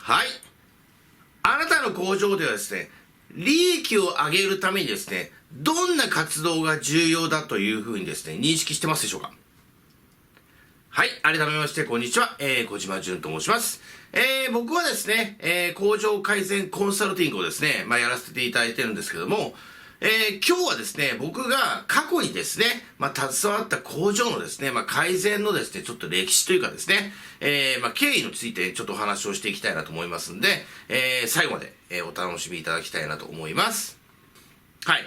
はい。あなたの工場ではですね、利益を上げるためにですね、どんな活動が重要だというふうにですね、認識してますでしょうか？はい。改めまして、こんにちは。小島淳と申します。僕はですね、工場改善コンサルティングをですね、やらせていただいてるんですけども、今日はですね、僕が過去にですね、携わった工場のですね、改善のですね、ちょっと歴史というかですね、経緯についてちょっとお話をしていきたいなと思いますんで、最後まで、お楽しみいただきたいなと思います。はい。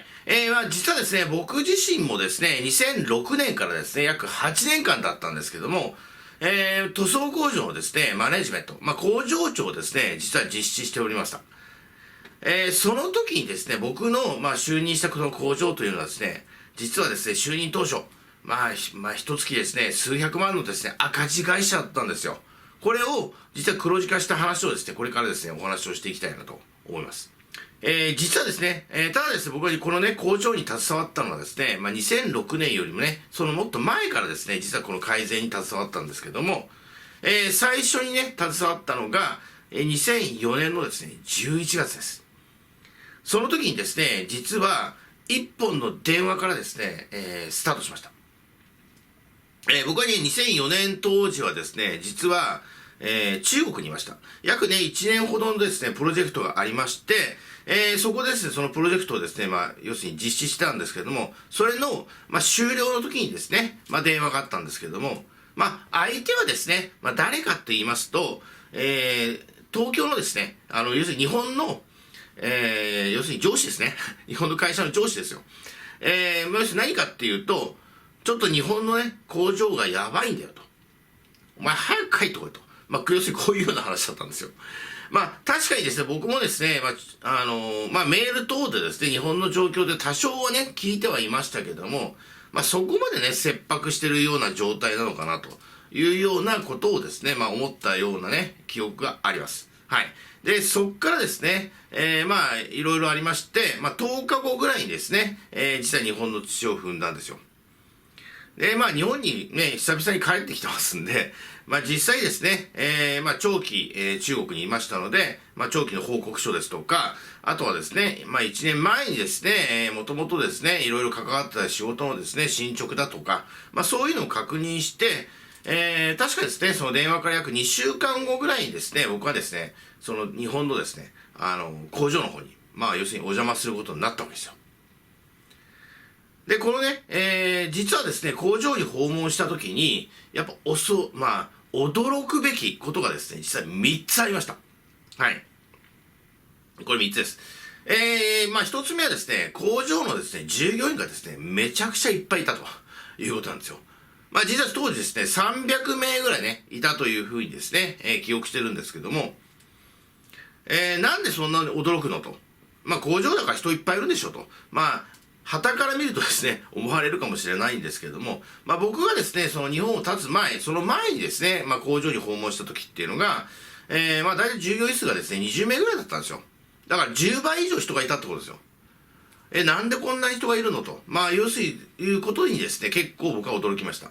実はですね、僕自身もですね、2006年からですね、約8年間だったんですけども、塗装工場のですね、マネジメント、工場長をですね、実は実施しておりました。その時にですね、僕の、就任したこの工場というのはですね、実はですね、就任当初、一月ですね、数百万のですね、赤字会社だったんですよ。これを、実は黒字化した話をですね、これからですね、お話をしていきたいなと思います。実はですね、ただですね、僕はこのね、工場に携わったのはですね、2006年よりもね、そのもっと前からですね、実はこの改善に携わったんですけども、最初にね、携わったのが、2004年のですね、11月です。その時にですね、実は、一本の電話からですね、スタートしました。僕はね、2004年当時はですね、実は、中国にいました。約ね、1年ほどのですね、プロジェクトがありまして、そこでですね、そのプロジェクトをですね、要するに実施したんですけれども、それの、終了の時にですね、電話があったんですけれども、相手はですね、誰かと言いますと、東京のですね、要するに日本の、要するに上司ですね。日本の会社の上司ですよ。要するに何かっていうと、ちょっと日本のね、工場がやばいんだよと。お前早く帰ってこいと。要するにこういうような話だったんですよ。確かにですね、僕もですね、メール等でですね、日本の状況で多少はね、聞いてはいましたけども、そこまでね、切迫してるような状態なのかなというようなことをですね、思ったようなね、記憶があります。はい。で、そっからですね、いろいろありまして、10日後ぐらいにですね、実際日本の土を踏んだんですよ。で、日本にね、久々に帰ってきてますんで、実際ですね、長期、中国にいましたので、長期の報告書ですとか、あとはですね、1年前にですね、もともとですね、いろいろ関わってた仕事のですね、進捗だとか、そういうのを確認して、確かですね、その電話から約2週間後ぐらいにですね、僕はですね、その日本のですね、工場の方に、要するにお邪魔することになったわけですよ。で、このね、実はですね、工場に訪問したときに、やっぱ驚くべきことがですね、実際3つありました。はい。これ3つです。1つ目はですね、工場のですね、従業員がですね、めちゃくちゃいっぱいいたということなんですよ。実は当時ですね、300名ぐらいね、いたというふうにですね、記憶してるんですけども、なんでそんなに驚くのと。工場だから人いっぱいいるんでしょと。旗から見るとですね、思われるかもしれないんですけども、僕がですね、その日本を立つ前、その前にですね、工場に訪問した時っていうのが、大体従業員数がですね、20名ぐらいだったんですよ。だから10倍以上人がいたってことですよ。なんでこんなに人がいるのと。要するに、いうことにですね、結構僕は驚きました。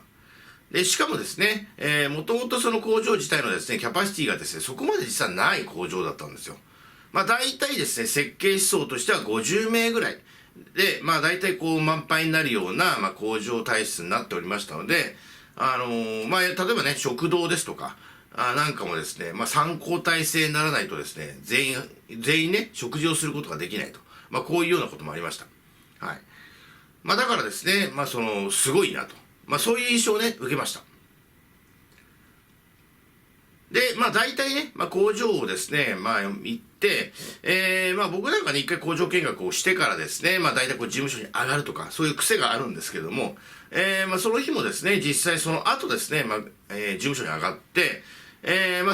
で、しかもですね、もともとその工場自体のですね、キャパシティがですね、そこまで実はない工場だったんですよ。大体ですね、設計思想としては50名ぐらい。で、大体こう満杯になるような、工場体質になっておりましたので、例えばね、食堂ですとか、なんかもですね、参考体制にならないとですね、全員ね、食事をすることができないと。こういうようなこともありました。はい。だからですね、すごいなと。そういう印象をね、受けました。で、大体ね、工場をですね、行って、僕なんかね、一回工場見学をしてからですね、大体こう事務所に上がるとか、そういう癖があるんですけども、その日もですね、実際その後ですね、事務所に上がって、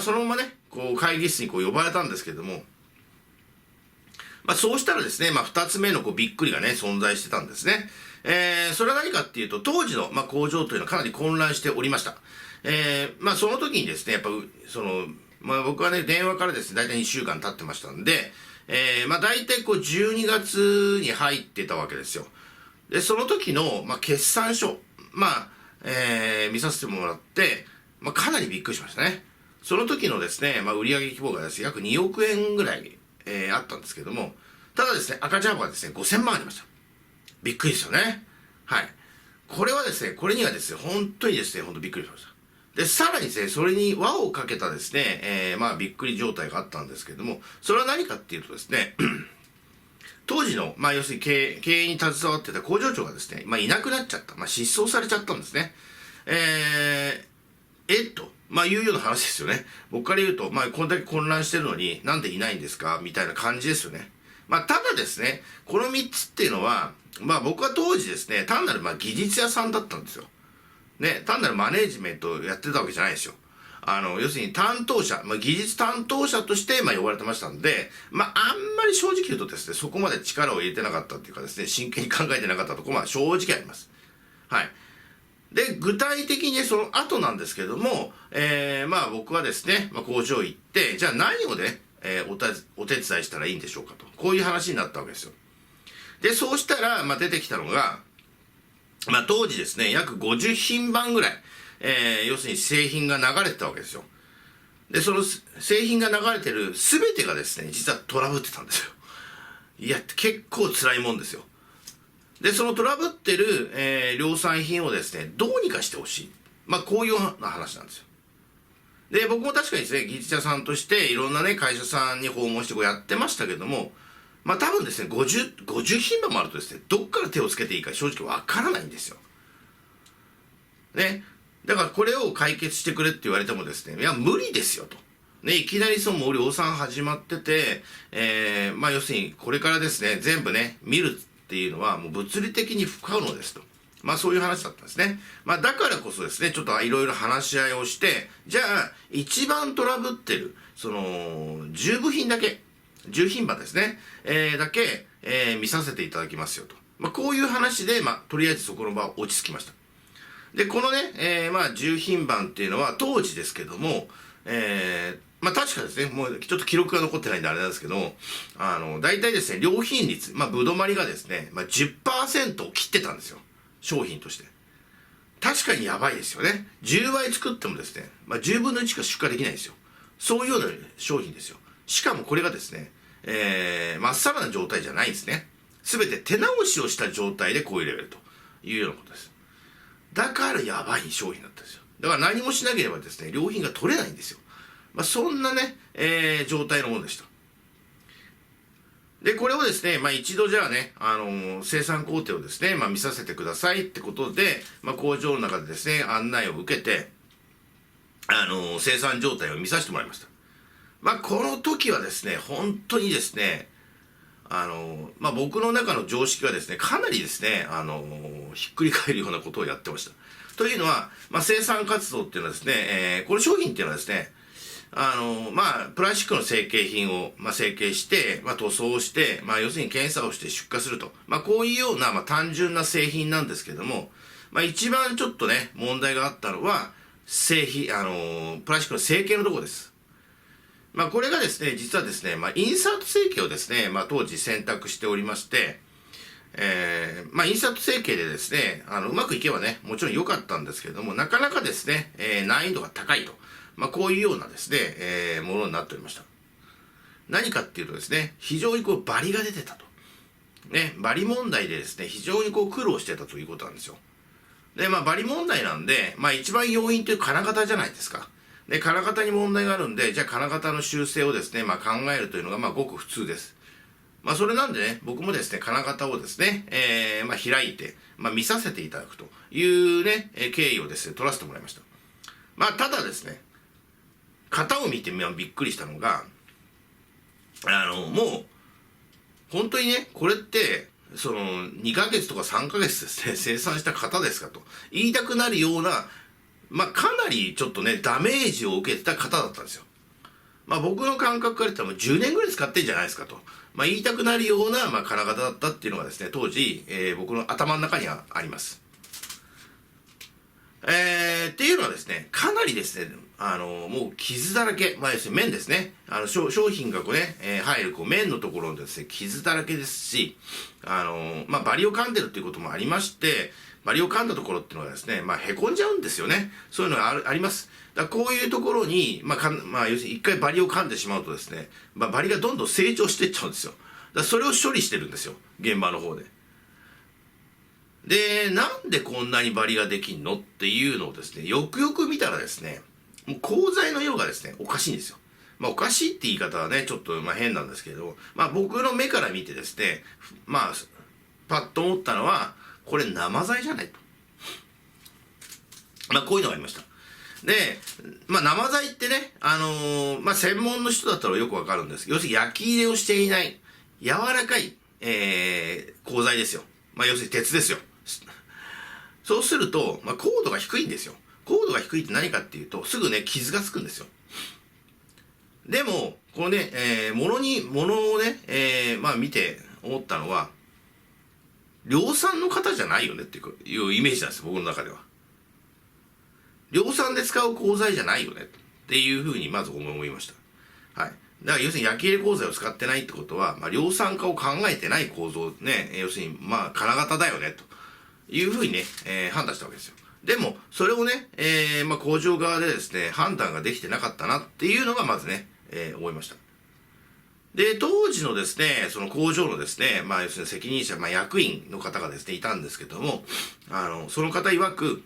そのままね、こう会議室にこう呼ばれたんですけども、そうしたらですね、二つ目のこうびっくりがね、存在してたんですね。それは何かっていうと、当時の、工場というのはかなり混乱しておりました。その時にですね、やっぱ、僕はね、電話からですね、大体2週間経ってましたんで、大体こう12月に入ってたわけですよ。で、その時の、決算書、見させてもらって、かなりびっくりしましたね。その時のですね、売上規模がですね、約2億円ぐらい、あったんですけども、ただですね、赤字幅がですね、5000万ありました。びっくりですよね。はい。これはですね、これにはですね、本当にですね、本当びっくりしました。で、さらにですね、それに輪をかけたですね、びっくり状態があったんですけども、それは何かっていうとですね、当時の、要するに経営に携わってた工場長がですね、いなくなっちゃった。失踪されちゃったんですね。いうような話ですよね。僕から言うと、これだけ混乱してるのになんでいないんですかみたいな感じですよね。ただですね、この3つっていうのは、僕は当時ですね、単なる技術屋さんだったんですよ。ね、単なるマネージメントをやってたわけじゃないですよ。要するに担当者、技術担当者として、呼ばれてましたんで、あんまり正直言うとですね、そこまで力を入れてなかったっていうかですね、真剣に考えてなかったところは正直あります。はい。で、具体的にその後なんですけども、僕はですね、工場行って、じゃあ何をね、お手伝いしたらいいんでしょうかと。こういう話になったわけですよ。で、そうしたら、出てきたのが、当時ですね、約50品番ぐらい、要するに製品が流れてたわけですよ。で、その製品が流れてる全てがですね、実はトラブってたんですよ。いや、結構辛いもんですよ。で、そのトラブってる、量産品をですね、どうにかしてほしい。こういうような話なんですよ。で、僕も確かにですね、技術者さんとしていろんなね、会社さんに訪問してこうやってましたけども、多分ですね、50品番もあるとですね、どっから手をつけていいか正直わからないんですよ。ね。だからこれを解決してくれって言われてもですね、いや、無理ですよと。ね、いきなりもう量産始まってて、要するにこれからですね、全部ね、見るっていうのはもう物理的に不可能ですと。そういう話だったんですね。だからこそですね、ちょっといろいろ話し合いをして、じゃあ、一番トラブってる、10部品だけ、10品番ですね、だけ、見させていただきますよと。こういう話で、とりあえずそこの場は落ち着きました。で、このね、10品番っていうのは当時ですけども、確かですね、もうちょっと記録が残ってないんであれなんですけど、大体ですね、良品率、ぶどまりがですね、10% を切ってたんですよ。商品として。確かにやばいですよね。10倍作ってもですね、10分の1しか出荷できないんですよ。そういうような商品ですよ。しかもこれがですね、まっさらな状態じゃないんですね。すべて手直しをした状態でこういうレベルというようなことです。だからやばい商品だったんですよ。だから何もしなければですね、良品が取れないんですよ。そんなね、状態のものでした。で、これをですね、一度じゃあね、生産工程をですね、見させてくださいってことで、工場の中でですね、案内を受けて、生産状態を見させてもらいました。この時はですね、本当にですね、僕の中の常識がですね、かなりですね、ひっくり返るようなことをやってました。というのは、生産活動っていうのはですね、この商品っていうのはですね、プラスチックの成型品を、成形して、塗装して、要するに検査をして出荷すると。こういうような、単純な製品なんですけども、一番ちょっとね、問題があったのは、プラスチックの成形のところです。これがですね、実はですね、インサート成形をですね、当時選択しておりまして、インサート成形でですね、うまくいけばね、もちろん良かったんですけれども、なかなかですね、難易度が高いと。こういうようなですね、ものになっておりました。何かっていうとですね、非常にバリが出てたと。ね、バリ問題でですね、非常に苦労してたということなんですよ。で、バリ問題なんで、一番要因という金型じゃないですか。で、金型に問題があるんで、じゃあ金型の修正をですね、考えるというのが、ごく普通です。それなんでね、僕もですね、金型をですね、開いて、見させていただくというね、経緯をですね、取らせてもらいました。ただですね、型を見てびっくりしたのが、もう、本当にね、これって、2ヶ月とか3ヶ月ですね、生産した型ですかと言いたくなるような、かなりちょっとね、ダメージを受けてた型だったんですよ。僕の感覚から言ったらもう10年ぐらい使ってんじゃないですかと。言いたくなるような、金型だったっていうのがですね、当時、僕の頭の中にはあります。っていうのはですね、かなりですね、もう傷だらけ、要するに面ですね、商品が入る面のところのですね、傷だらけですし、バリを噛んでるっていうこともありまして、バリを噛んだところっていうのはですね、へこんじゃうんですよね。そういうのがあります。だだからこういうところに、要するに一回バリを噛んでしまうとですね、バリがどんどん成長していっちゃうんですよ。だからそれを処理してるんですよ、現場の方で。で、なんでこんなにバリができんのっていうのをですね、よくよく見たらですね、もう鋼材の色がですね、おかしいんですよ。おかしいって言い方はね、ちょっと変なんですけれども、僕の目から見てですね、パッと思ったのは、これ生材じゃないと。こういうのがありました。で、生材ってね、専門の人だったらよくわかるんですけど、要するに焼き入れをしていない、柔らかい、鋼材ですよ。要するに鉄ですよ。そうすると、高度が低いんですよ。高度が低いって何かっていうと、すぐね、傷がつくんですよ。でも、このね、物をね、見て思ったのは、量産の方じゃないよねっていうイメージなんですよ、僕の中では。量産で使う鋼材じゃないよねっていうふうにまず思いました。はい。だから要するに焼き入れ鋼材を使ってないってことは、量産化を考えてない構造ね、要するに金型だよねというふうにね、判断したわけですよ。でもそれをね、工場側でですね判断ができてなかったなっていうのがまずね、思いました。で、当時のですね、その工場のですね、要するに責任者、役員の方がですね、いたんですけども、その方曰く、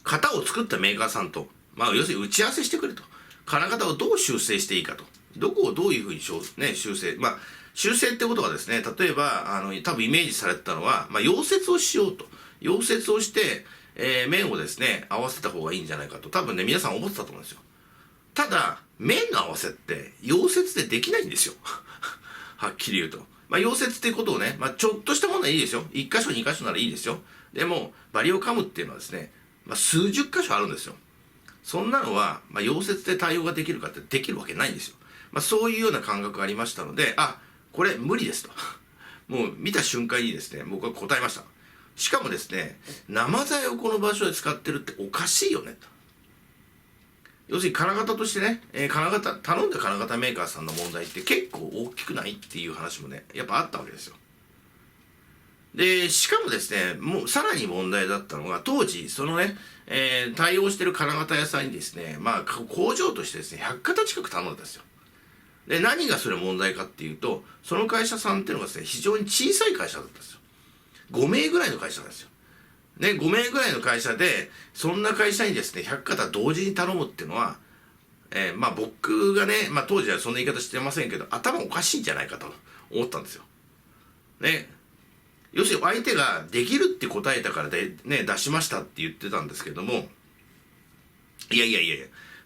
型を作ったメーカーさんと、要するに打ち合わせしてくれと。金型をどう修正していいかと。どこをどういうふうに修正。修正ってことはですね、例えば、多分イメージされてたのは、溶接をしようと。溶接をして、面をですね、合わせた方がいいんじゃないかと。多分ね、皆さん思ってたと思うんですよ。ただ、面の合わせって、溶接でできないんですよ。はっきり言うと。溶接っていうことをね、ちょっとしたものはいいですよ。1箇所2箇所ならいいですよ。でも、バリを噛むっていうのはですね、数十箇所あるんですよ。そんなのは、溶接で対応ができるかってできるわけないんですよ。そういうような感覚がありましたので、これ無理ですと。もう見た瞬間にですね、僕は答えました。しかもですね、生材をこの場所で使ってるっておかしいよねと。要するに金型としてね、頼んだ金型メーカーさんの問題って結構大きくないっていう話もね、やっぱあったわけですよ。で、しかもですね、もうさらに問題だったのが、当時、そのね、対応してる金型屋さんにですね、工場としてですね、100型近く頼んだんですよ。で、何がそれ問題かっていうと、その会社さんっていうのがですね、非常に小さい会社だったんですよ。5名ぐらいの会社なんですよ。ね、5名ぐらいの会社で、そんな会社にですね、100型同時に頼むっていうのは、僕がね、当時はそんな言い方してませんけど、頭おかしいんじゃないかと思ったんですよ。ね。要するに相手ができるって答えたからで、ね、出しましたって言ってたんですけども、いや、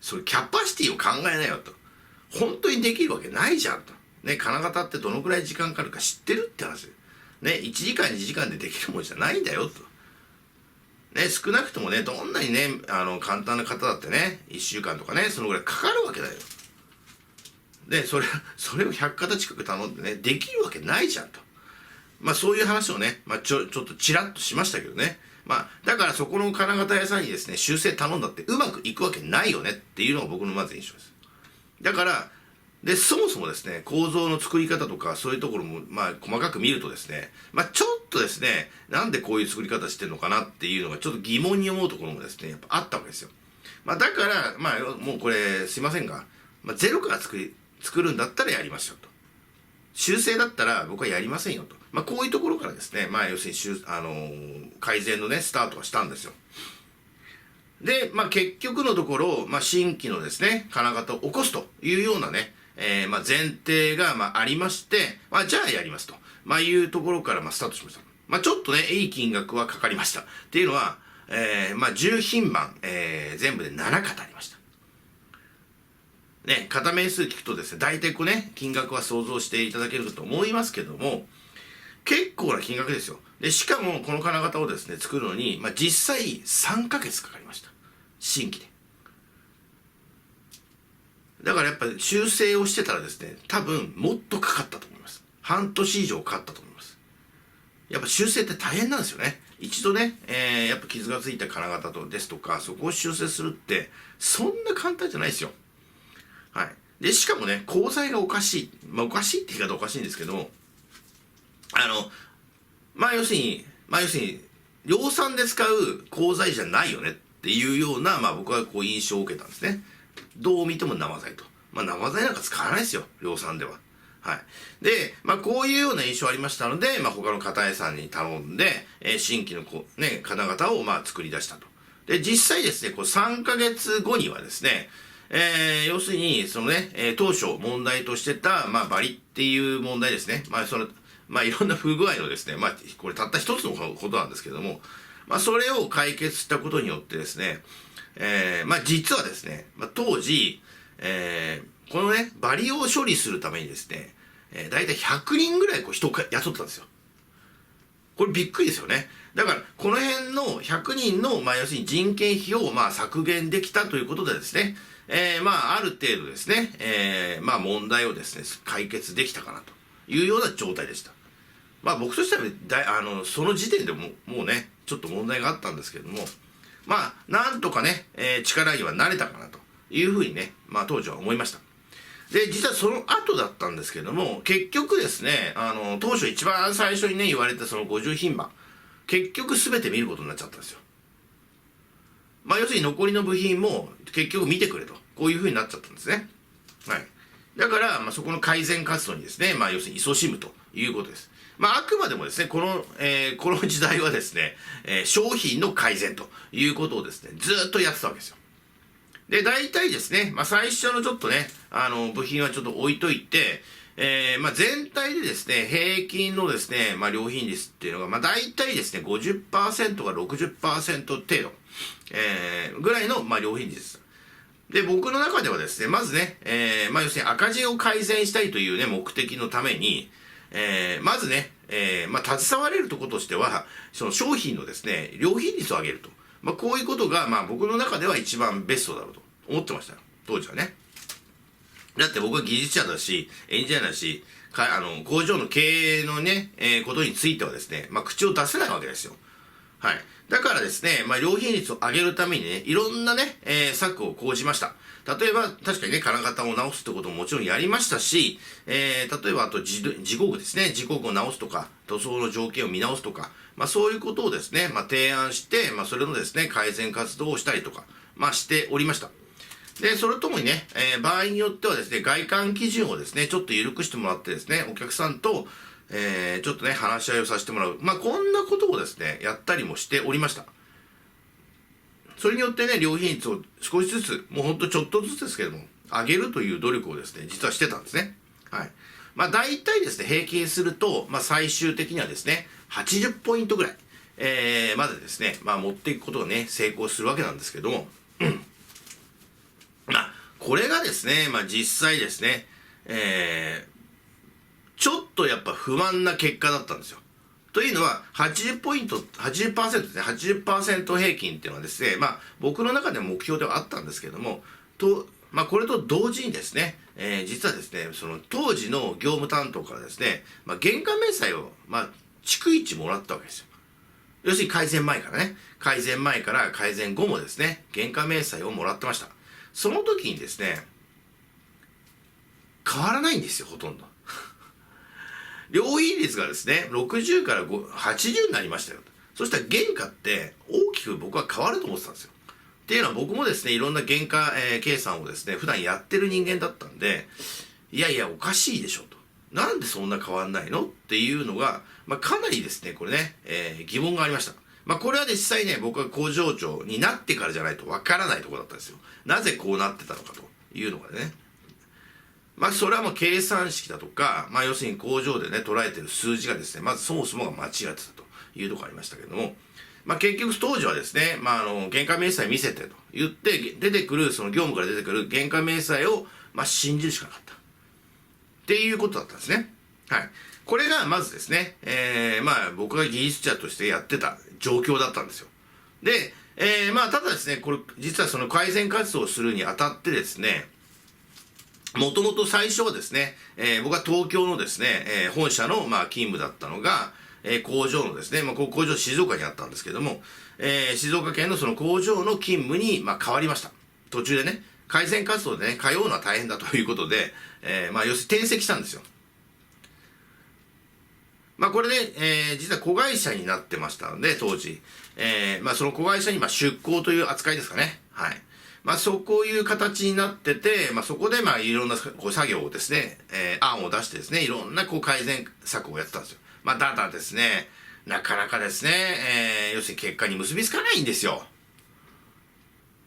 それキャパシティを考えなよと。本当にできるわけないじゃんと。ね、金型ってどのくらい時間かかるか知ってるって話。ね、1時間2時間でできるもんじゃないんだよと。ね、少なくともね、どんなにね、簡単な方だってね、1週間とかね、そのぐらいかかるわけだよ。で、それを100型近く頼んでね、できるわけないじゃんと。そういう話をね、ちょっとチラッとしましたけどね。だからそこの金型屋さんにですね、修正頼んだってうまくいくわけないよねっていうのが僕のまず印象です。だから、で、そもそもですね、構造の作り方とかそういうところも、細かく見るとですね、ちょっとですね、なんでこういう作り方してるのかなっていうのがちょっと疑問に思うところもですね、やっぱあったわけですよ。だから、もうこれ、すいませんが、ゼロから作るんだったらやりましょうと。修正だったら僕はやりませんよと。こういうところからですね、要するに改善のね、スタートはしたんですよ。で、結局のところ、新規のですね、金型を起こすというようなね、前提がありまして、じゃあやりますと、いうところからスタートしました。ちょっとね、いい金額はかかりました。っていうのは、10品番、全部で7型ありました。ね、型名数聞くとですね、大体金額は想像していただけると思いますけども、結構な金額ですよ。で、しかもこの金型をですね、作るのに、実際3ヶ月かかりました。新規で。だからやっぱり修正をしてたらですね、多分もっとかかったと思います。半年以上かかったと思います。やっぱ修正って大変なんですよね。一度ね、やっぱ傷がついた金型ですとか、そこを修正するって、そんな簡単じゃないですよ。はい。で、しかもね、鋼材がおかしい。おかしいって言い方おかしいんですけども、要するに、量産で使う鋼材じゃないよねっっていうような、僕はこう印象を受けたんですね。どう見ても生材と。生材なんか使わないですよ、量産では。はい。で、こういうような印象ありましたので、他の型屋さんに頼んで、新規の金型を作り出したと。で、実際ですね、3ヶ月後にはですね、要するに、当初問題としてた、バリっていう問題ですね。いろんな不具合のですね、これたった一つのことなんですけども、それを解決したことによってですね、実はですね、当時、このね、バリを処理するためにですね、だいたい100人ぐらい人を雇ってたんですよ。これびっくりですよね。だから、この辺の100人の、要するに人件費を、削減できたということでですね、ある程度ですね、問題をですね、解決できたかなというような状態でした。僕としてはその時点でもうね、ちょっと問題があったんですけれども、なんとかね、力にはなれたかなというふうにね、当時は思いました。で、実はその後だったんですけども、結局ですね、当初一番最初にね、言われたその50牝馬、結局全て見ることになっちゃったんですよ。要するに残りの部品も結局見てくれと、こういうふうになっちゃったんですね。はい。だから、そこの改善活動にですね、要するに勤しむということです。あくまでもですね、この時代はですね、商品の改善ということをですね、ずっとやってたわけですよ。で、大体ですね、最初のちょっとね、部品はちょっと置いといて、全体でですね、平均のですね、良品率っていうのが、大体ですね、50% か60% 程度、ぐらいの、良品率です。で、僕の中ではですね、まずね、要するに赤字を改善したいというね、目的のために、まずね、携われるところとしては、その商品のですね、良品率を上げると。こういうことが、僕の中では一番ベストだろうと思ってましたよ。当時はね。だって僕は技術者だし、エンジニアだし、工場の経営のね、ことについてはですね、口を出せないわけですよ。はい。だからですね、良品率を上げるためにね、いろんなね、策を講じました。例えば、確かにね、金型を直すってことももちろんやりましたし、例えば、あと時刻ですね、時刻を直すとか、塗装の条件を見直すとか、そういうことをですね、提案して、それのですね、改善活動をしたりとか、しておりました。で、それともにね、場合によってはですね、外観基準をですね、ちょっと緩くしてもらってですね、お客さんと、ちょっとね、話し合いをさせてもらう。こんなことをですね、やったりもしておりました。それによってね、良品率を少しずつ、もうほんとちょっとずつですけども、上げるという努力をですね、実はしてたんですね。はい。大体ですね、平均すると、最終的にはですね、80ポイントぐらい、までですね、持っていくことがね、成功するわけなんですけども、これがですね、実際ですね、ちょっとやっぱ不満な結果だったんですよ。というのは、80ポイント、80%ですね、80% 平均っていうのはですね、僕の中でも目標ではあったんですけども、これと同時にですね、実はですね、その当時の業務担当からですね、原価明細を、逐一もらったわけですよ。要するに改善前からね、改善前から改善後もですね、原価明細をもらってました。その時にですね、変わらないんですよ、ほとんど。良品率がですね、60から80になりましたよ。そしたら原価って大きく僕は変わると思ってたんですよ。っていうのは僕もですね、いろんな原価、計算をですね、普段やってる人間だったんで、いやいや、おかしいでしょと。なんでそんな変わんないのっていうのが、かなりですね、これね、疑問がありました。これは実際ね、僕が工場長になってからじゃないとわからないところだったんですよ。なぜこうなってたのかというのがね。それはもう計算式だとか、要するに工場でね、捉えてる数字がですね、まずそもそもが間違ってたというところがありましたけども、結局当時はですね、原価明細見せてと言って、出てくる、その業務から出てくる原価明細を、信じるしかなかった。っていうことだったんですね。はい。これがまずですね、僕が技術者としてやってた状況だったんですよ。で、ただですね、これ、実はその改善活動をするにあたってですね、もともと最初はですね、僕は東京のですね、本社の勤務だったのが、工場のですね、工場静岡にあったんですけども、静岡県のその工場の勤務に変わりました。途中でね、改善活動でね、通うのは大変だということで、要するに転籍したんですよ。これで、実は子会社になってましたので、当時。その子会社に出向という扱いですかね。はい。こういう形になってて、そこでいろんな作業をですね、案を出してですね、いろんな改善策をやってたんですよ。ただですね、なかなかですね、要するに結果に結びつかないんですよ。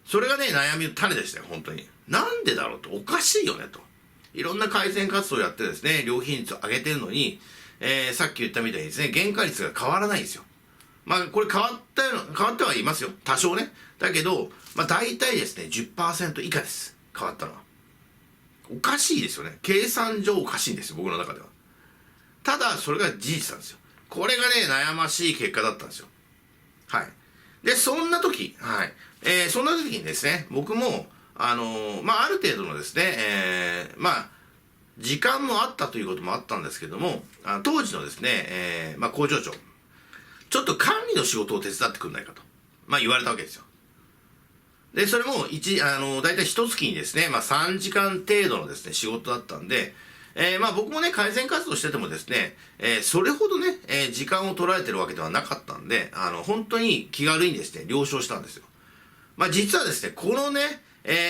それがね、悩みの種でしたよ、本当に。なんでだろうと、おかしいよねと。いろんな改善活動をやってですね、良品率を上げてるのに、さっき言ったみたいにですね、原価率が変わらないんですよ。これ変わってはいますよ。多少ね。だけど、大体ですね、10% 以下です。変わったのは。おかしいですよね。計算上おかしいんですよ、僕の中では。ただ、それが事実なんですよ。これがね、悩ましい結果だったんですよ。はい。で、そんな時にですね、僕も、ある程度のですね、時間もあったということもあったんですけども、当時のですね、工場長、ちょっと管理の仕事を手伝ってくんないかと、言われたわけですよ。で、それも大体一月にですね、3時間程度のですね、仕事だったんで、僕もね、改善活動しててもですね、それほどね、時間を取られてるわけではなかったんで、本当に気軽にですね、了承したんですよ。実はですね、このね、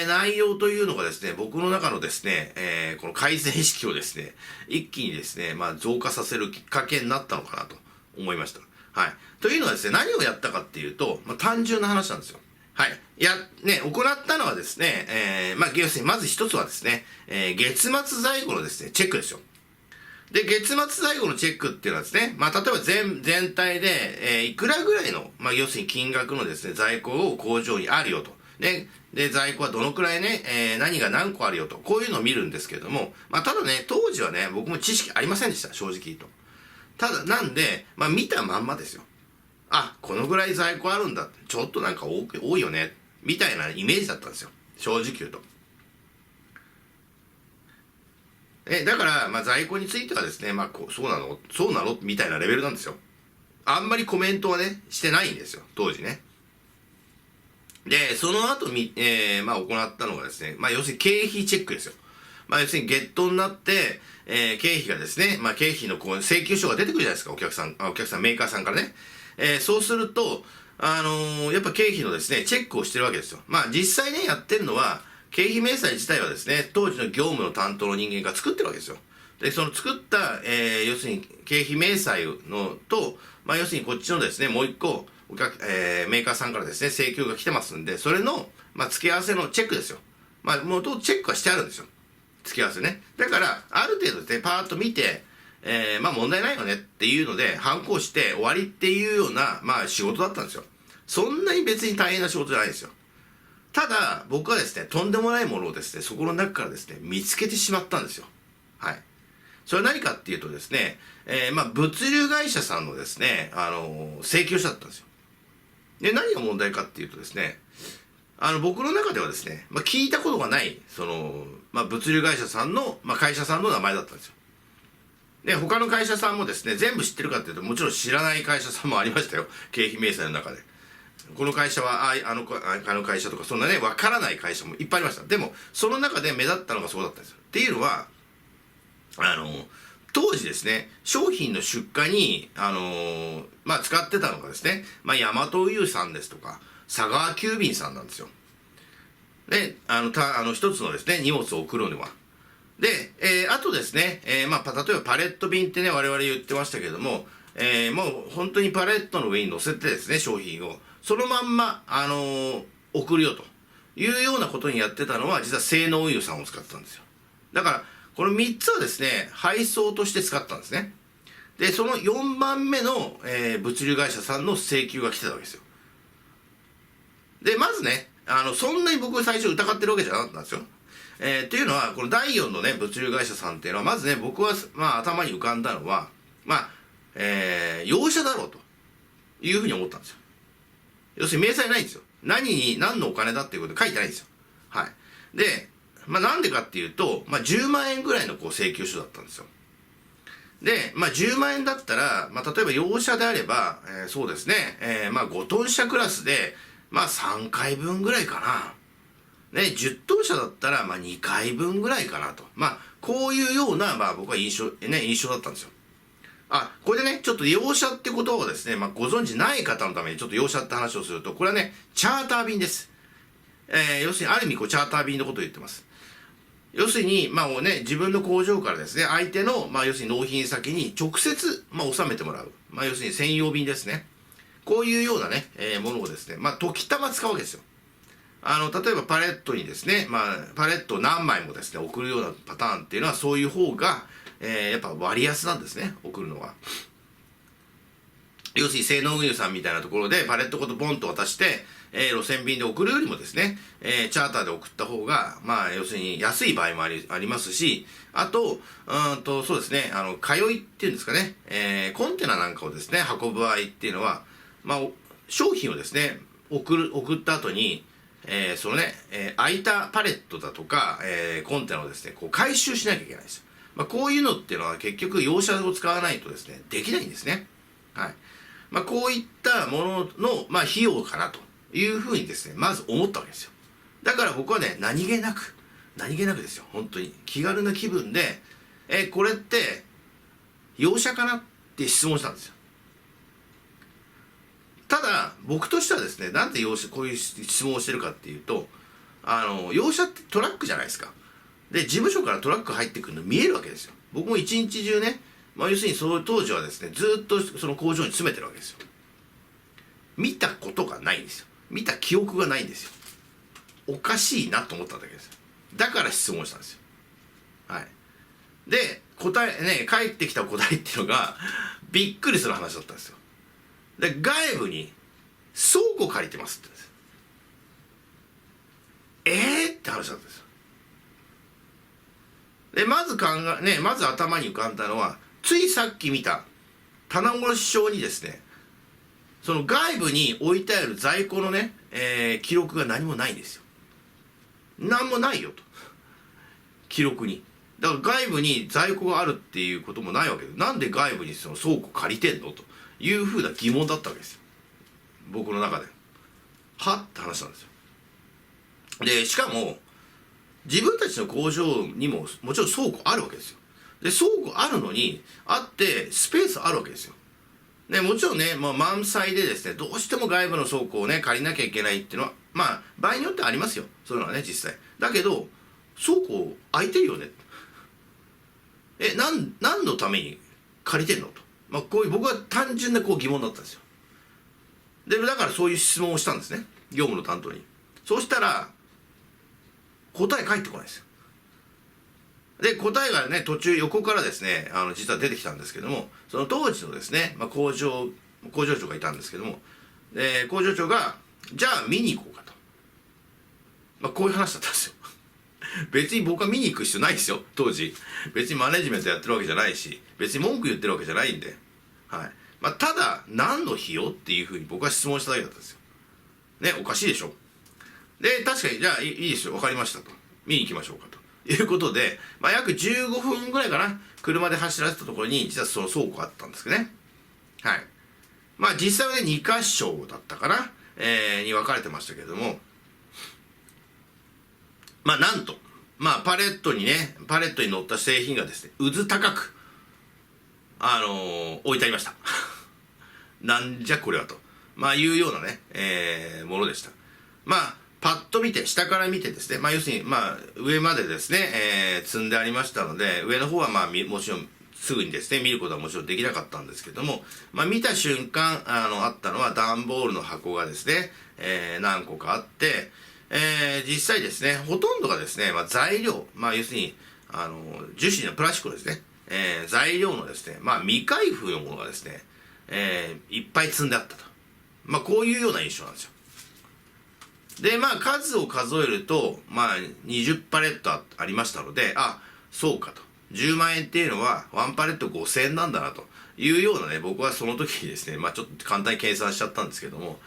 内容というのがですね、僕の中のですね、この改善意識をですね、一気にですね、増加させるきっかけになったのかなと思いました。はい。というのはですね、何をやったかっていうと、単純な話なんですよ。はい。行ったのはですね、要するにまず一つはですね、月末在庫のですね、チェックですよ。で、月末在庫のチェックっていうのはですね、例えば全体で、いくらぐらいの、要するに金額のですね、在庫を工場にあるよと。で、在庫はどのくらいね、何が何個あるよと。こういうのを見るんですけれども、ただね、当時はね、僕も知識ありませんでした、正直言うと。ただ、なんで、見たまんまですよ。このぐらい在庫あるんだ。ちょっとなんか多いよね。みたいなイメージだったんですよ。正直言うと。だから、在庫についてはですね、そうなのみたいなレベルなんですよ。あんまりコメントはね、してないんですよ。当時ね。で、その後行ったのがですね、要するに経費チェックですよ。要するに月頭になって、経費がですね、経費の請求書が出てくるじゃないですか、お客さん、メーカーさんからね。そうすると、やっぱ経費のですね、チェックをしてるわけですよ。実際ね、やってるのは、経費明細自体はですね、当時の業務の担当の人間が作ってるわけですよ。で、その作った、要するに経費明細のと、要するにこっちのですね、もう一個、メーカーさんからですね、請求が来てますんで、それの、付け合わせのチェックですよ。もうチェックはしてあるんですよ。付け合わせね。だから、ある程度ですね、パーッと見て、問題ないよねっていうので、反抗して終わりっていうような、仕事だったんですよ。そんなに別に大変な仕事じゃないですよ。ただ、僕はですね、とんでもないものをですね、そこの中からですね、見つけてしまったんですよ。はい。それは何かっていうとですね、物流会社さんのですね、請求書だったんですよ。で、何が問題かっていうとですね、僕の中ではですね、聞いたことがない、物流会社さんの、会社さんの名前だったんですよ。で、他の会社さんもですね、全部知ってるかっていうと、もちろん知らない会社さんもありましたよ。経費明細の中で。この会社は、あの会社とか、そんなね、わからない会社もいっぱいありました。でも、その中で目立ったのがそうだったんですよ。っていうのは、当時ですね、商品の出荷に、使ってたのがですね、ヤマト運輸さんですとか、佐川急便さんなんですよ。で、一つのですね、荷物を送るのは。で、あとですね、例えばパレット便ってね、我々言ってましたけども、もう本当にパレットの上に乗せてですね、商品を、そのまんま、送るよというようなことにやってたのは、実は西濃運輸さんを使ったんですよ。だから、この3つはですね、配送として使ったんですね。で、その4番目の、物流会社さんの請求が来てたわけですよ。で、まずね、そんなに僕最初疑ってるわけじゃなかったんですよ。っていうのは、この第4のね、物流会社さんっていうのは、まずね、僕は、頭に浮かんだのは、業者だろうというふうに思ったんですよ。要するに明細ないんですよ。何のお金だっていうこと書いてないんですよ。はい。で、なんでかっていうと、10万円ぐらいの請求書だったんですよ。で、10万円だったら、例えば業者であれば、そうですね、5トン車クラスで、3回分ぐらいかな。ね、10トン車だったら、2回分ぐらいかなと。こういうような、僕は印象だったんですよ。これでね、ちょっと洋車ってことをですね、ご存知ない方のためにちょっと洋車って話をすると、これはね、チャーター便です。要するに、ある意味チャーター便のことを言ってます。要するに、自分の工場からですね、相手の、要するに納品先に直接、納めてもらう。要するに専用便ですね。こういうようなね、ものをですね、時たま使うわけですよ。例えばパレットにですね、パレットを何枚もですね、送るようなパターンっていうのは、そういう方が、やっぱ割安なんですね、送るのは。要するに西農運輸さんみたいなところでパレットごとボンと渡して、路線便で送るよりもですね、チャーターで送った方が、要するに安い場合もありますし、あと、そうですね、通いっていうんですかね、コンテナなんかをですね、運ぶ場合っていうのは、商品をですね、送った後に、そのね、空いたパレットだとか、コンテナをですね、こう回収しなきゃいけないんですよ。こういうのっていうのは結局洋車を使わないとですね、できないんですね。はい。こういったものの、費用かなというふうにですね、まず思ったわけですよ。だから僕はね、何気なくですよ、本当に。気軽な気分で、これって、洋車かなって質問したんですよ。ただ、僕としてはですね、なんでこういう質問をしてるかっていうと、洋車ってトラックじゃないですか。で、事務所からトラック入ってくるの見えるわけですよ。僕も一日中ね、要するにその当時はですね、ずっとその工場に詰めてるわけですよ。見たことがないんですよ。見た記憶がないんですよ。おかしいなと思っただけですよ。だから質問したんですよ。はい。で、返ってきた答えっていうのが、びっくりする話だったんですよ。で、外部に倉庫借りてますって言うんです。って話だったんですよ。で、まず頭に浮かんだのは、ついさっき見た棚卸証にですね、その外部に置いてある在庫のね、記録が何もないんですよ。何もないよと。記録に。だから外部に在庫があるっていうこともないわけで、なんで外部にその倉庫借りてんのというふうな疑問だったわけですよ。僕の中で。はって話なんですよ。で、しかも、自分たちの工場にももちろん倉庫あるわけですよ。で、倉庫あるのに、あってスペースあるわけですよ。ね、もちろんね、満載でですね、どうしても外部の倉庫をね、借りなきゃいけないっていうのは、場合によってはありますよ。そういうのはね、実際。だけど、倉庫空いてるよね。何のために借りてんのと。こういう、僕は単純な疑問だったんですよ。で、だからそういう質問をしたんですね。業務の担当に。そうしたら、答え返ってこないですよ。で、答えがね、途中横からですね、実は出てきたんですけども、その当時のですね、工場長がいたんですけども、工場長が、じゃあ見に行こうかと。こういう話だったんですよ。別に僕は見に行く必要ないですよ、当時。別にマネジメントやってるわけじゃないし、別に文句言ってるわけじゃないんで。はい。ただ、何の費用っていうふうに僕は質問しただけだったんですよ。ね、おかしいでしょ。で、確かに、じゃあいいですよ、わかりましたと。見に行きましょうかと。いうことで、約15分ぐらいかな、車で走らせたところに、実はその倉庫があったんですけどね。はい。実際はね、2箇所だったかな、に分かれてましたけれども、なんと、パレットに乗った製品がですね、うず高く、置いてありました。なんじゃこれはと。いうようなね、ものでした。パッと見て、下から見てですね、要するに、上までですね、積んでありましたので、上の方はもちろん、すぐにですね、見ることはもちろんできなかったんですけども、見た瞬間、あったのは段ボールの箱がですね、何個かあって、実際ですね、ほとんどがですね、材料、要するに、樹脂のプラスチックのですね、材料のですね、未開封のものがですね、いっぱい積んであったと。こういうような印象なんですよ。で、数を数えると、20パレットありましたので、そうかと。10万円っていうのは、1パレット5000円なんだな、というようなね、僕はその時にですね、ちょっと簡単に計算しちゃったんですけども、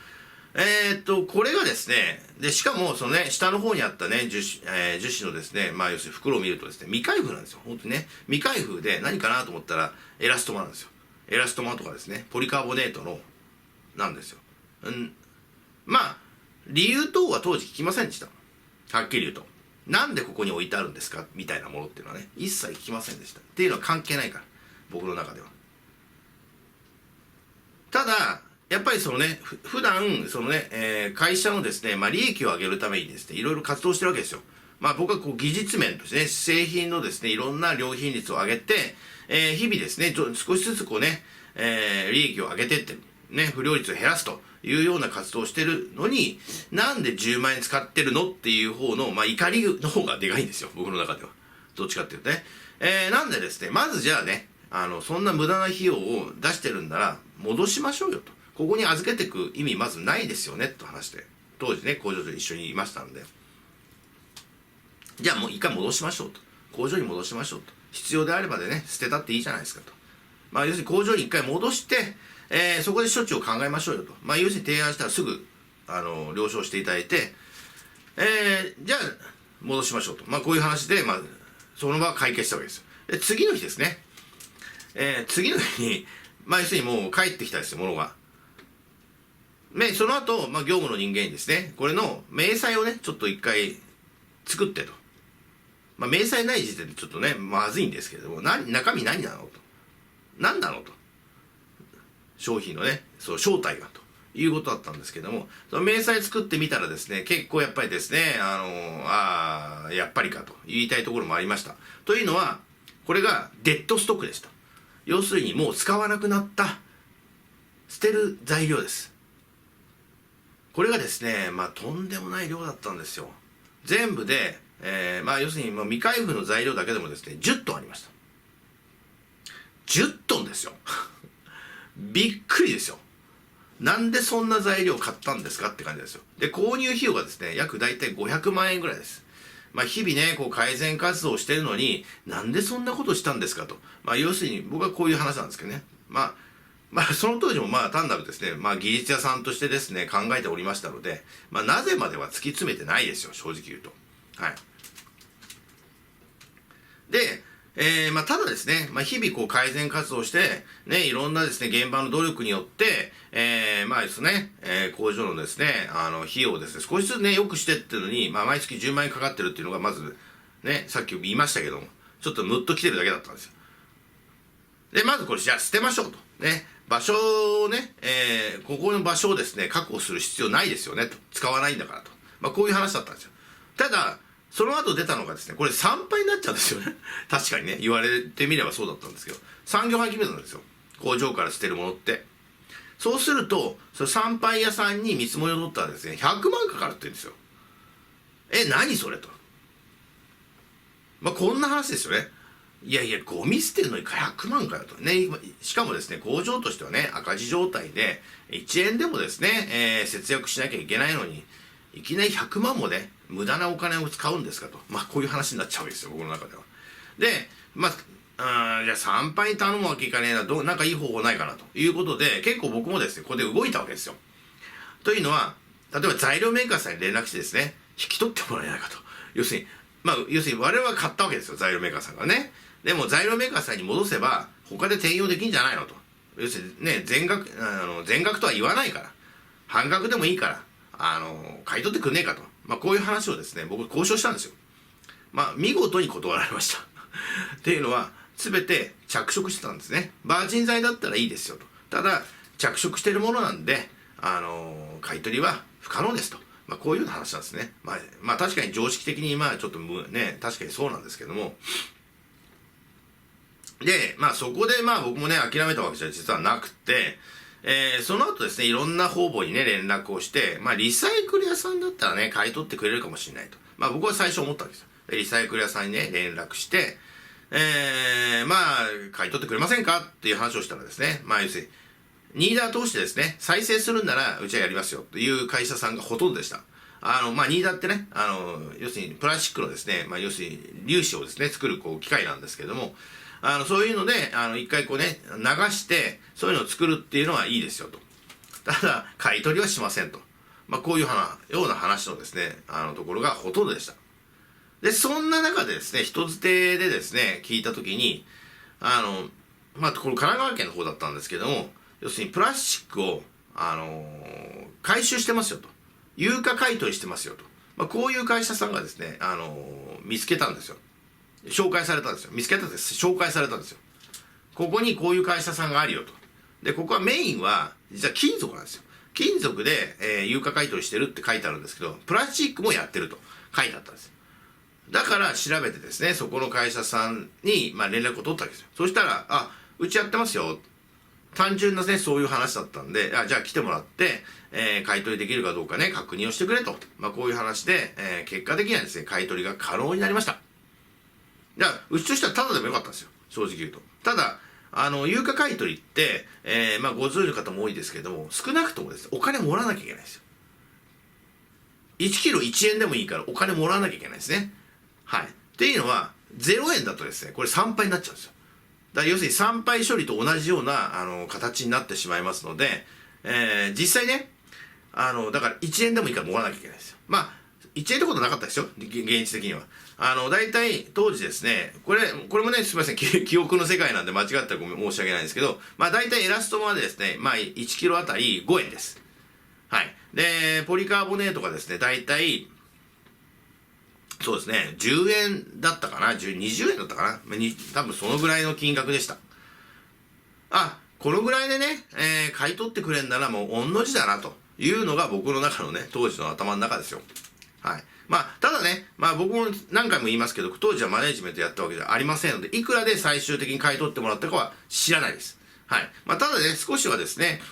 これがですね、で、しかも、そのね、下の方にあったね、樹脂のですね、要するに袋を見るとですね、未開封なんですよ。本当にね、未開封で何かなと思ったら、エラストマなんですよ。エラストマとかですね、ポリカーボネートの、なんですよ。理由等は当時聞きませんでした。はっきり言うと。なんでここに置いてあるんですかみたいなものっていうのはね、一切聞きませんでした。っていうのは関係ないから、僕の中では。ただ、やっぱりそのね、普段、そのね、会社のですね、利益を上げるためにですね、いろいろ活動してるわけですよ。僕はこう技術面としてね、製品のですね、いろんな良品率を上げて、日々ですね、少しずつこうね、利益を上げてって、ね、不良率を減らすというような活動をしてるのに、なんで10万円使ってるのっていう方の、怒りの方がでかいんですよ、僕の中では。どっちかっていうとね。なんでですね、まずじゃあね、そんな無駄な費用を出してるんなら、戻しましょうよと。ここに預けていく意味まずないですよね、と話して。当時ね、工場長一緒にいましたんで。じゃあもう一回戻しましょうと。工場に戻しましょうと。必要であればでね、捨てたっていいじゃないですかと。要するに工場に一回戻して、そこで処置を考えましょうよと。要するに提案したらすぐ、了承していただいて、じゃあ、戻しましょうと。こういう話で、その場は解決したわけですよ。で、次の日ですね。次の日に、要するにもう帰ってきたですよ、ものが。その後、業務の人間にですね、これの明細をね、ちょっと一回作ってと。明細ない時点でちょっとね、まずいんですけれども、中身何なのと。何なのと。商品のね、その正体がということだったんですけども、その明細作ってみたらですね、結構やっぱりですね、やっぱりかと言いたいところもありました。というのは、これがデッドストックですと。要するにもう使わなくなった捨てる材料です。これがですね、とんでもない量だったんですよ。全部で、要するに未開封の材料だけでもですね、10トンありました。10トンですよ。びっくりですよ。なんでそんな材料を買ったんですかって感じですよ。で、購入費用がですね、約大体500万円ぐらいです。日々ね、こう改善活動をしてるのに、なんでそんなことしたんですかと。要するに僕はこういう話なんですけどね。その当時も単なるですね、技術屋さんとしてですね、考えておりましたので、なぜまでは突き詰めてないですよ、正直言うと。はい。で、ただですね、日々こう改善活動して、ね、いろんなですね、現場の努力によって、ですね、工場のですね、費用をですね、少しずつね、良くしてっていうのに、毎月10万円かかってるっていうのが、まず、ね、さっき言いましたけども、ちょっとムッと来てるだけだったんですよ。で、まずこれ、じゃあ捨てましょうと。ね、場所をね、ここの場所をですね、確保する必要ないですよね、と。使わないんだからと。こういう話だったんですよ。ただ、その後出たのがですね、これ参拝になっちゃうんですよね。確かにね、言われてみればそうだったんですけど、産業廃棄物なんですよ。工場から捨てるものって。そうすると、その参拝屋さんに見積もりを取ったらですね、100万かかるって言うんですよ。何それと。こんな話ですよね。いやいや、ゴミ捨てるのに100万かよと。ね、しかもですね、工場としてはね、赤字状態で、1円でもですね、節約しなきゃいけないのに、いきなり100万もね、無駄なお金を使うんですかと。こういう話になっちゃうわけですよ、僕の中では。で、じゃあ参拝に頼むわけいかねえな、なんかいい方法ないかなということで、結構僕もですね、ここで動いたわけですよ。というのは、例えば材料メーカーさんに連絡してですね、引き取ってもらえないかと。要するに我々は買ったわけですよ、材料メーカーさんがね。でも材料メーカーさんに戻せば、他で転用できんじゃないのと。要するにね、全額とは言わないから、半額でもいいから、買い取ってくんねえかと。こういう話をですね、僕交渉したんですよ。見事に断られました。っていうのは、すべて着色してたんですね。バージン材だったらいいですよと。ただ、着色してるものなんで、買い取りは不可能ですと。こういうような話なんですね。確かに常識的にちょっとね、確かにそうなんですけども。で、そこで僕もね、諦めたわけじゃ実はなくて、その後ですね、いろんな方々にね、連絡をして、リサイクル屋さんだったらね、買い取ってくれるかもしれないと。僕は最初思ったわけですよ。リサイクル屋さんにね、連絡して、買い取ってくれませんかっていう話をしたらですね、要するに、ニーダー通してですね、再生するんなら、うちはやりますよという会社さんがほとんどでした。ニーダーってね、要するにプラスチックのですね、要するに粒子をですね、作る機械なんですけども、そういうので、一回流して、そういうのを作るっていうのはいいですよと。ただ、買い取りはしませんと。こういうような話のですね、ところがほとんどでした。そんな中でですね、人づてでですね、聞いたときに、これ神奈川県の方だったんですけども、要するにプラスチックを、回収してますよと。有価買い取りしてますよと。こういう会社さんがですね、見つけたんですよ。紹介されたんですよ。見つけたんです。紹介されたんですよ。ここにこういう会社さんがあるよと。で、ここはメインは、実は金属なんですよ。金属で、有価買取してるって書いてあるんですけど、プラスチックもやってると書いてあったんですよ。だから調べてですね、そこの会社さんに、連絡を取ったわけですよ。そしたら、うちやってますよ。単純なね、そういう話だったんで、じゃあ来てもらって、買い取りできるかどうかね、確認をしてくれと。こういう話で、結果的にはですね、買い取りが可能になりました。じゃあ、うちとしてはただでもよかったんですよ。正直言うと。ただ、有価買い取りって、ご存知の方も多いですけども、少なくともですね、お金もらわなきゃいけないんですよ。1キロ1円でもいいからお金もらわなきゃいけないですね。はい。っていうのは、0円だとですね、これ3倍になっちゃうんですよ。だから要するに3倍処理と同じような、形になってしまいますので、実際ね、だから1円でもいいからもらわなきゃいけないですよ。1円ってことなかったですよ。現実的には。大体、当時ですね、これもね、すみません、記憶の世界なんで間違ったら申し訳ないんですけど、大体エラストマはですね、1キロあたり5円です。はい。で、ポリカーボネートがですね、大体、そうですね、10円だったかな、20円だったかな、多分そのぐらいの金額でした。このぐらいでね、買い取ってくれんならもう御の字だなというのが僕の中のね、当時の頭の中ですよ。はい。ただね、僕も何回も言いますけど、当時はマネジメントやったわけではありませんので、いくらで最終的に買い取ってもらったかは知らないです。はい。ただね、少しはですね、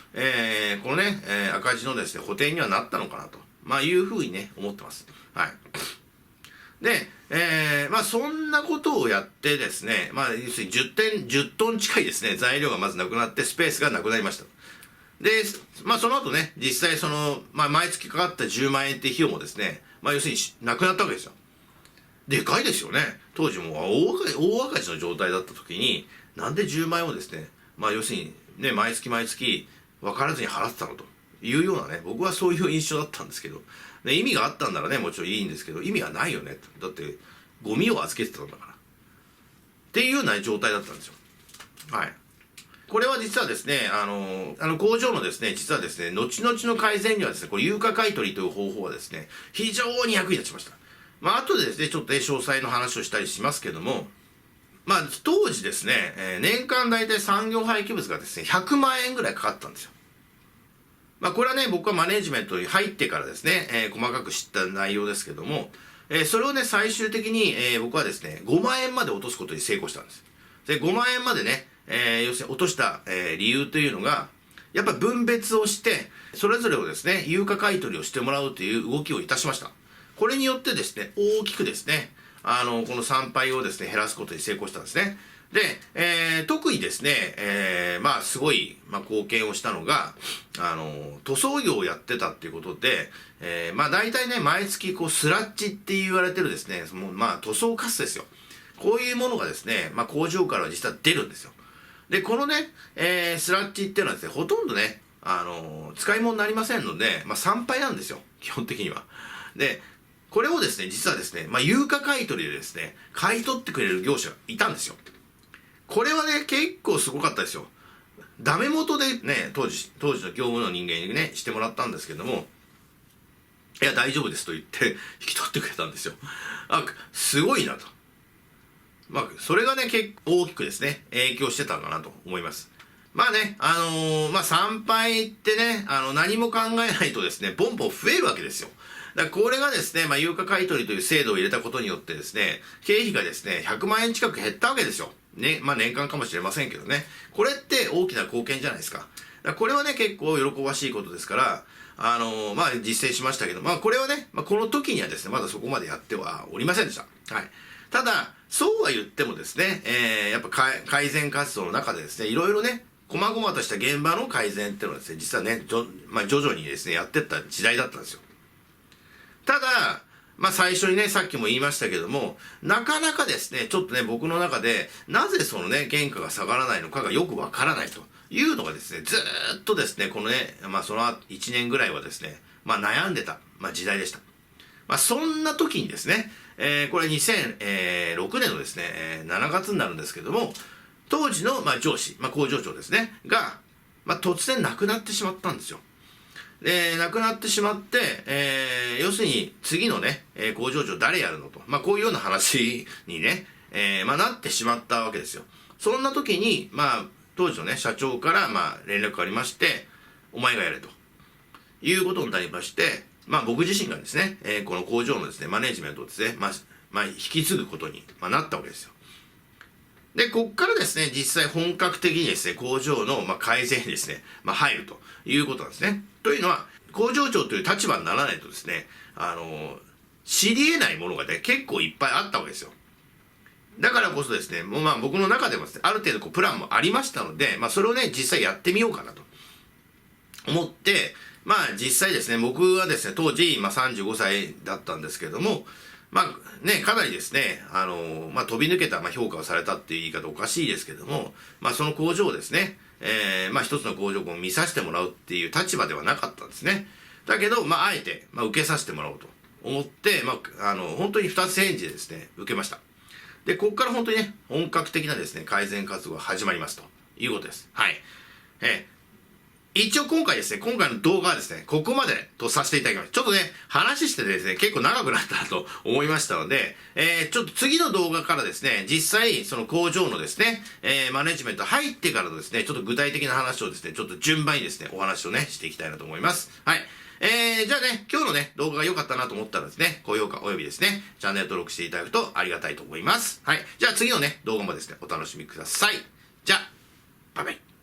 このね、赤字のですね、補填にはなったのかなと、いうふうにね、思ってます。はい。で、そんなことをやってですね、要するに10トン近いですね、材料がまずなくなって、スペースがなくなりました。で、その後ね、実際毎月かかった10万円って費用もですね、要するになくなったわけですよ。でかいですよね。当時も大赤字の状態だった時に、なんで10万円をですね、要するにね、毎月毎月分からずに払ってたのというようなね、僕はそういう印象だったんですけど、ね、意味があったんならね、もちろんいいんですけど、意味はないよね。だって、ゴミを預けてたんだから。っていうような状態だったんですよ。はい。これは実はですね、工場のですね、実はですね、後々の改善にはですね、これ有価買取という方法はですね、非常に役に立ちました。後でですね、ちょっと詳細の話をしたりしますけども、当時ですね、年間大体産業廃棄物がですね、100万円ぐらいかかったんですよ。これはね、僕はマネジメントに入ってからですね、細かく知った内容ですけども、それをね、最終的に、僕はですね、5万円まで落とすことに成功したんです。で、5万円までね、要するに落とした、理由というのが、やっぱり分別をして、それぞれをですね、有価買取をしてもらうという動きをいたしました。これによってですね、大きくですね、この参拝をですね、減らすことに成功したんですね。で、特にですね、すごい、貢献をしたのが、塗装業をやってたっていうことで、大体ね、毎月、スラッジって言われてるですね、塗装カスですよ。こういうものがですね、工場から実は出るんですよ。で、このね、スラッジっていうのはですね、ほとんどね、使い物になりませんので、参拝なんですよ、基本的には。で、これをですね、実はですね、有価買取でですね、買い取ってくれる業者がいたんですよ。これはね、結構すごかったですよ。ダメ元でね、当時の業務の人間にね、してもらったんですけども、いや、大丈夫ですと言って引き取ってくれたんですよ。すごいなと。それがね、結構大きくですね、影響してたかなと思います。参拝ってね、何も考えないとですね、ボンボン増えるわけですよ。だからこれがですね、有価買取という制度を入れたことによってですね、経費がですね、100万円近く減ったわけですよ。ね、年間かもしれませんけどね。これって大きな貢献じゃないですか。だからこれはね、結構喜ばしいことですから、実践しましたけど、これはね、この時にはですね、まだそこまでやってはおりませんでした。はい。ただ、そうは言ってもですね、やっぱ改善活動の中でですね、いろいろね、細々とした現場の改善っていうのはですね、実はね、徐々にですね、やってった時代だったんですよ。ただ、最初にね、さっきも言いましたけども、なかなかですね、ちょっとね、僕の中で、なぜそのね、原価が下がらないのかがよくわからないというのがですね、ずーっとですね、このね、その1年ぐらいはですね、悩んでた、時代でした。そんな時にですね、これ2006年のですね、7月になるんですけども、当時の上司、工場長ですね、が、突然亡くなってしまったんですよ。亡くなってしまって、要するに次のね、工場長誰やるのと、こういうような話にね、なってしまったわけですよ。そんな時に、当時のね、社長から、連絡がありまして、お前がやれということになりまして、僕自身がですね、この工場のですね、マネジメントをですね、引き継ぐことになったわけですよ。で、こっからですね、実際本格的にですね、工場の改善にですね、入るということなんですね。というのは、工場長という立場にならないとですね、知り得ないものがね、結構いっぱいあったわけですよ。だからこそですね、もう僕の中でもですね、ある程度プランもありましたので、それをね、実際やってみようかなと思って、実際ですね、僕はですね、当時、35歳だったんですけども、かなりですね、飛び抜けた評価をされたっていう言い方おかしいですけども、その工場をですね、一つの工場を見させてもらうっていう立場ではなかったんですね。だけど、あえて、受けさせてもらおうと思って、本当に二つ返事でですね、受けました。で、ここから本当にね、本格的なですね、改善活動が始まりますということです。はい。一応今回の動画はですね、ここまでとさせていただきます。ちょっとね、話してですね、結構長くなったなと思いましたので、ちょっと次の動画からですね、実際、その工場のですね、マネジメント入ってからのですね、ちょっと具体的な話をですね、ちょっと順番にですね、お話をね、していきたいなと思います。はい。じゃあね、今日のね、動画が良かったなと思ったらですね、高評価およびですね、チャンネル登録していただくとありがたいと思います。はい。じゃあ次のね、動画もですね、お楽しみください。じゃあ、バイバイ。